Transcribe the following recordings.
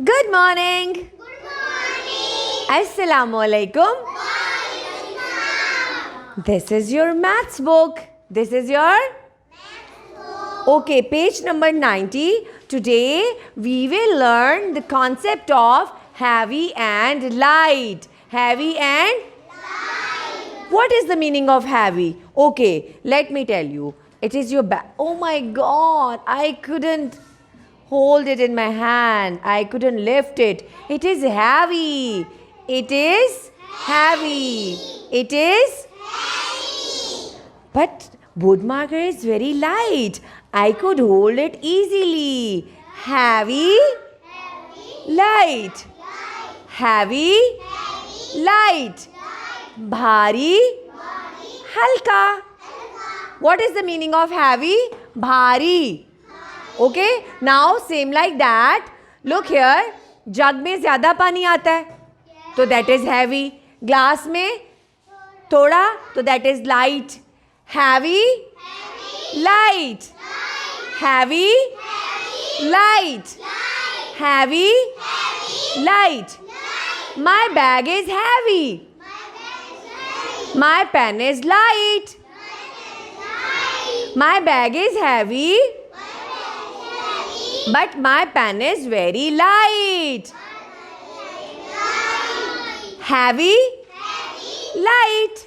Good morning. Good morning. Assalamu alaikum. This is your maths book. This is your okay, page number 90. Today we will learn the concept of heavy and light. Heavy and light. What is the meaning of heavy? Okay, let me tell you. It is your bag. Oh my God, I couldn't hold it in my hand. I couldn't lift it. It is heavy. It is heavy. It is heavy. But wood marker is very light. I could hold it easily. Heavy, light. Heavy, light. Bhari, halka. What is the meaning of heavy? Bhari. Okay, now same like that. Look here, जग में ज़्यादा पानी आता है तो that is heavy. Glass में थोड़ा तो that is light. Heavy, light. Heavy, light. Heavy, light. My bag is heavy. My pen is light. My bag is heavy. But my pen is very light. Heavy, light.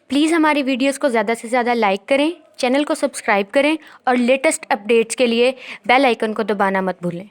Please हमारी videos को ज़्यादा से ज़्यादा like करें, channel को subscribe करें और latest updates के लिए बेल आइकन को दबाना मत भूलें।